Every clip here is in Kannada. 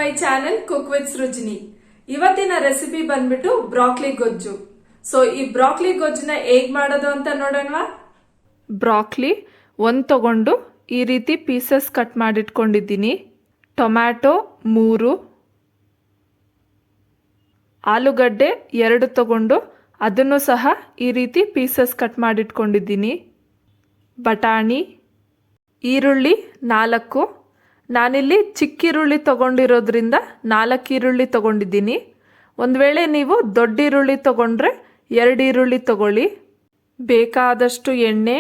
My channel cook with Srujani. ಇವತ್ತಿನ ರೆಸಿಪಿ ಬಂದ್ಬಿಟ್ಟು ಬ್ರಾಕ್ಲಿ ಗೊಜ್ಜು. ಸೊ ಈ ಬ್ರಾಕ್ಲಿ ಗೊಜ್ಜುನ ಹೇಗ್ ಮಾಡೋದು ಅಂತ ನೋಡೋಣ. ಬ್ರಾಕ್ಲಿ ತಗೊಂಡು ಈ ರೀತಿ ಪೀಸಸ್ ಕಟ್ ಮಾಡಿಟ್ಕೊಂಡಿದ್ದೀನಿ. ಟೊಮ್ಯಾಟೊ 3, ಆಲೂಗಡ್ಡೆ 2 ತಗೊಂಡು ಅದನ್ನು ಸಹ ಈ ರೀತಿ ಪೀಸಸ್ ಕಟ್ ಮಾಡಿಟ್ಕೊಂಡಿದ್ದೀನಿ. ಬಟಾಣಿ, ಈರುಳ್ಳಿ 4. ನಾನಿಲ್ಲಿ ಚಿಕ್ಕ ಈರುಳ್ಳಿ ತಗೊಂಡಿರೋದ್ರಿಂದ 4 ಈರುಳ್ಳಿ ತಗೊಂಡಿದ್ದೀನಿ. ಒಂದು ವೇಳೆ ನೀವು ದೊಡ್ಡ ಈರುಳ್ಳಿ ತಗೊಂಡ್ರೆ 2 ಈರುಳ್ಳಿ ತಗೊಳ್ಳಿ. ಬೇಕಾದಷ್ಟು ಎಣ್ಣೆ,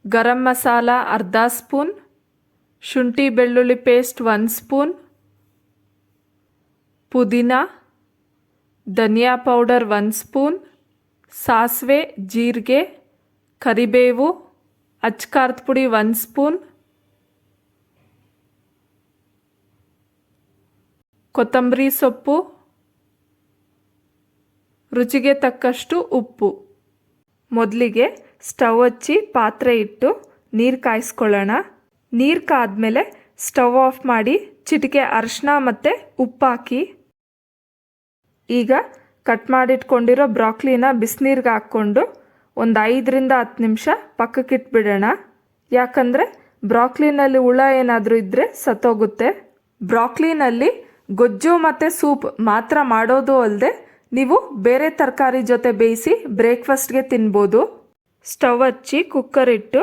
ಗರಂ ಮಸಾಲ ಅರ್ಧ ಸ್ಪೂನ್, ಶುಂಠಿ ಬೆಳ್ಳುಳ್ಳಿ ಪೇಸ್ಟ್ 1 ಸ್ಪೂನ್, ಪುದೀನ, ಧನಿಯಾ ಪೌಡರ್ 1 ಸ್ಪೂನ್, ಸಾಸಿವೆ, ಜೀರಿಗೆ, ಕರಿಬೇವು, ಅಚ್ಕಾರದ ಪುಡಿ 1 ಸ್ಪೂನ್, ಕೊತ್ತಂಬರಿ ಸೊಪ್ಪು, ರುಚಿಗೆ ತಕ್ಕಷ್ಟು ಉಪ್ಪು. ಮೊದಲಿಗೆ ಸ್ಟವ್ ಹಚ್ಚಿ ಪಾತ್ರೆ ಇಟ್ಟು ನೀರು ಕಾಯಿಸ್ಕೊಳ್ಳೋಣ. ನೀರು ಕಾದ್ಮೇಲೆ ಸ್ಟವ್ ಆಫ್ ಮಾಡಿ ಚಿಟಿಕೆ ಅರಿಶಿನ ಮತ್ತು ಉಪ್ಪು ಹಾಕಿ ಈಗ ಕಟ್ ಮಾಡಿಟ್ಕೊಂಡಿರೋ ಬ್ರಾಕ್ಲಿನ ಬಿಸಿನೀರಿಗೆ ಹಾಕ್ಕೊಂಡು ಒಂದು 5ರಿಂದ 10 ನಿಮಿಷ ಪಕ್ಕಕ್ಕಿಟ್ಬಿಡೋಣ. ಯಾಕಂದರೆ ಬ್ರಾಕ್ಲಿನಲ್ಲಿ ಹುಳ ಏನಾದರೂ ಇದ್ದರೆ ಸತ್ತೋಗುತ್ತೆ. ಬ್ರಾಕ್ಲಿನಲ್ಲಿ ಗೊಜ್ಜು ಮತ್ತು ಸೂಪ್ ಮಾತ್ರ ಮಾಡೋದು ಅಲ್ಲದೆ ನೀವು ಬೇರೆ ತರಕಾರಿ ಜೊತೆ ಬೇಯಿಸಿ ಬ್ರೇಕ್ಫಾಸ್ಟ್ಗೆ ತಿನ್ಬೋದು. ಸ್ಟವ್ ಹಚ್ಚಿ ಕುಕ್ಕರ್ ಇಟ್ಟು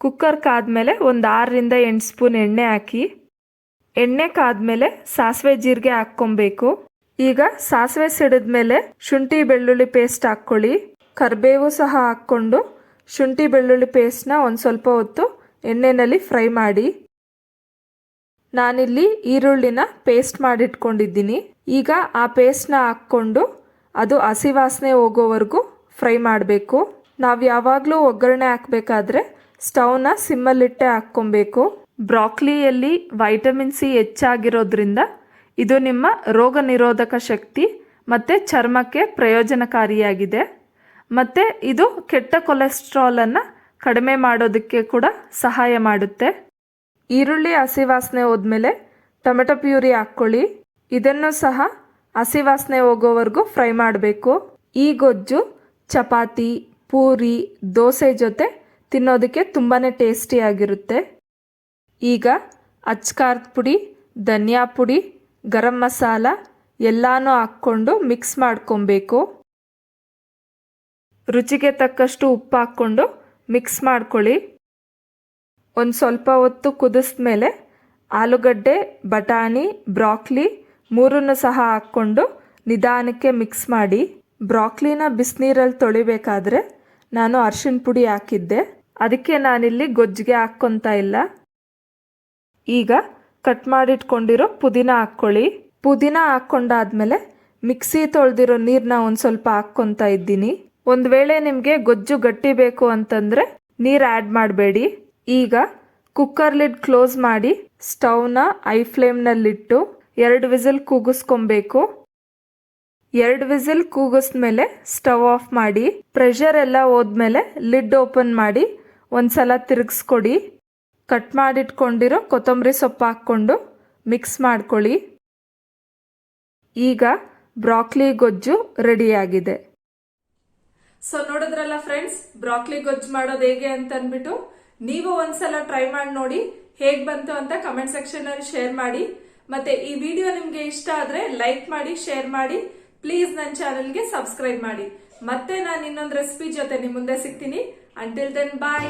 ಕುಕ್ಕರ್ ಕಾದ್ಮೇಲೆ ಒಂದು 6ರಿಂದ 8 ಸ್ಪೂನ್ ಎಣ್ಣೆ ಹಾಕಿ, ಎಣ್ಣೆ ಕಾದ್ಮೇಲೆ ಸಾಸಿವೆ ಜೀರಿಗೆ ಹಾಕ್ಕೊಬೇಕು. ಈಗ ಸಾಸಿವೆ ಸಿಡಿದ್ಮೇಲೆ ಶುಂಠಿ ಬೆಳ್ಳುಳ್ಳಿ ಪೇಸ್ಟ್ ಹಾಕ್ಕೊಳ್ಳಿ. ಕರಿಬೇವು ಸಹ ಹಾಕ್ಕೊಂಡು ಶುಂಠಿ ಬೆಳ್ಳುಳ್ಳಿ ಪೇಸ್ಟ್ನ ಒಂದು ಸ್ವಲ್ಪ ಹೊತ್ತು ಎಣ್ಣೆಯಲ್ಲಿ ಫ್ರೈ ಮಾಡಿ. ನಾನಿಲ್ಲಿ ಈರುಳ್ಳಿನ ಪೇಸ್ಟ್ ಮಾಡಿಟ್ಕೊಂಡಿದ್ದೀನಿ. ಈಗ ಆ ಪೇಸ್ಟ್ನ ಹಾಕ್ಕೊಂಡು ಅದು ಹಸಿ ವಾಸನೆ ಹೋಗೋವರೆಗೂ ಫ್ರೈ ಮಾಡಬೇಕು. ನಾವು ಯಾವಾಗಲೂ ಒಗ್ಗರಣೆ ಹಾಕಬೇಕಾದ್ರೆ ಸ್ಟವ್ನ ಸಿಮ್ಮಲ್ಲಿಟ್ಟೆ ಹಾಕ್ಕೊಬೇಕು. ಬ್ರಾಕ್ಲಿಯಲ್ಲಿ ವೈಟಮಿನ್ ಸಿ ಹೆಚ್ಚಾಗಿರೋದ್ರಿಂದ ಇದು ನಿಮ್ಮ ರೋಗ ನಿರೋಧಕ ಶಕ್ತಿ ಮತ್ತು ಚರ್ಮಕ್ಕೆ ಪ್ರಯೋಜನಕಾರಿಯಾಗಿದೆ. ಮತ್ತು ಇದು ಕೆಟ್ಟ ಕೊಲೆಸ್ಟ್ರಾಲನ್ನು ಕಡಿಮೆ ಮಾಡೋದಕ್ಕೆ ಕೂಡ ಸಹಾಯ ಮಾಡುತ್ತೆ. ಈರುಳ್ಳಿ ಹಸಿ ವಾಸನೆ ಹೋದ್ಮೇಲೆ ಟೊಮೆಟೊ ಪ್ಯೂರಿ ಹಾಕ್ಕೊಳ್ಳಿ. ಇದನ್ನು ಸಹ ಹಸಿ ವಾಸನೆ ಹೋಗೋವರೆಗೂ ಫ್ರೈ ಮಾಡಬೇಕು. ಈ ಗೊಜ್ಜು ಚಪಾತಿ, ಪೂರಿ, ದೋಸೆ ಜೊತೆ ತಿನ್ನೋದಕ್ಕೆ ತುಂಬಾ ಟೇಸ್ಟಿಯಾಗಿರುತ್ತೆ. ಈಗ ಅಚ್ಕಾರದ ಪುಡಿ, ಧನಿಯಾ ಪುಡಿ, ಗರಂ ಮಸಾಲ ಎಲ್ಲನೂ ಹಾಕ್ಕೊಂಡು ಮಿಕ್ಸ್ ಮಾಡ್ಕೊಬೇಕು. ರುಚಿಗೆ ತಕ್ಕಷ್ಟು ಉಪ್ಪು ಹಾಕ್ಕೊಂಡು ಮಿಕ್ಸ್ ಮಾಡ್ಕೊಳ್ಳಿ. ಒಂದು ಸ್ವಲ್ಪ ಹೊತ್ತು ಕುದಿಸ್ಮೇಲೆ ಆಲೂಗಡ್ಡೆ, ಬಟಾಣಿ, ಬ್ರಾಕ್ಲಿ 3 ಸಹ ಹಾಕ್ಕೊಂಡು ನಿಧಾನಕ್ಕೆ ಮಿಕ್ಸ್ ಮಾಡಿ. ಬ್ರಾಕ್ಲಿನ ಬಿಸಿನೀರಲ್ಲಿ ತೊಳಿಬೇಕಾದ್ರೆ ನಾನು ಅರಿಶಿನ ಪುಡಿ ಹಾಕಿದ್ದೆ, ಅದಕ್ಕೆ ನಾನಿಲ್ಲಿ ಗೊಜ್ಜಿಗೆ ಹಾಕ್ಕೊತಾ ಇಲ್ಲ. ಈಗ ಕಟ್ ಮಾಡಿಟ್ಕೊಂಡಿರೋ ಪುದೀನ ಹಾಕ್ಕೊಳ್ಳಿ. ಪುದೀನ ಹಾಕ್ಕೊಂಡಾದ್ಮೇಲೆ ಮಿಕ್ಸಿ ತೊಳೆದಿರೋ ನೀರನ್ನ ಒಂದು ಸ್ವಲ್ಪ ಹಾಕ್ಕೊತಾ ಇದ್ದೀನಿ. ಒಂದು ವೇಳೆ ನಿಮಗೆ ಗೊಜ್ಜು ಗಟ್ಟಿ ಬೇಕು ಅಂತಂದರೆ ನೀರು ಆ್ಯಡ್ ಮಾಡಬೇಡಿ. ಈಗ ಕುಕ್ಕರ್ ಲಿಡ್ ಕ್ಲೋಸ್ ಮಾಡಿ ಸ್ಟವ್ನ ಐ ಫ್ಲೇಮ್ನಲ್ಲಿಟ್ಟು 2 ವಿಸಿಲ್ ಕೂಗಿಸ್ಕೊಬೇಕು. 2 ವಿಸಿಲ್ ಕೂಗಿಸ್ಮೇಲೆ ಸ್ಟವ್ ಆಫ್ ಮಾಡಿ. ಪ್ರೆಷರ್ ಎಲ್ಲ ಹೋದ್ಮೇಲೆ ಲಿಡ್ ಓಪನ್ ಮಾಡಿ ಒಂದ್ಸಲ ತಿರುಗಿಸ್ಕೊಡಿ. ಕಟ್ ಮಾಡಿಟ್ಕೊಂಡಿರೋ ಕೊತ್ತಂಬರಿ ಸೊಪ್ಪು ಹಾಕ್ಕೊಂಡು ಮಿಕ್ಸ್ ಮಾಡ್ಕೊಳ್ಳಿ. ಈಗ ಬ್ರಾಕ್ಲಿ ಗೊಜ್ಜು ರೆಡಿಯಾಗಿದೆ. ಸೊ ನೋಡಿದ್ರಲ್ಲ ಫ್ರೆಂಡ್ಸ್, ಬ್ರಾಕ್ಲಿ ಗೊಜ್ಜು ಮಾಡೋದು ಹೇಗೆ ಅಂತ ಅಂದ್ಬಿಟ್ಟು ನೀವು ಒಂದ್ಸಲ ಟ್ರೈ ಮಾಡಿ ನೋಡಿ. ಹೇಗ್ ಬಂತು ಅಂತ ಕಮೆಂಟ್ ಸೆಕ್ಷನ್ ಅಲ್ಲಿ ಶೇರ್ ಮಾಡಿ. ಮತ್ತೆ ಈ ವಿಡಿಯೋ ನಿಮ್ಗೆ ಇಷ್ಟ ಆದ್ರೆ ಲೈಕ್ ಮಾಡಿ, ಶೇರ್ ಮಾಡಿ. ಪ್ಲೀಸ್ ನನ್ನ ಚಾನೆಲ್ಗೆ ಸಬ್ಸ್ಕ್ರೈಬ್ ಮಾಡಿ. ಮತ್ತೆ ನಾನು ಇನ್ನೊಂದು ರೆಸಿಪಿ ಜೊತೆ ನಿಮ್ ಮುಂದೆ ಸಿಗ್ತೀನಿ. ಅಂಟಿಲ್ ದೆನ್ ಬಾಯ್.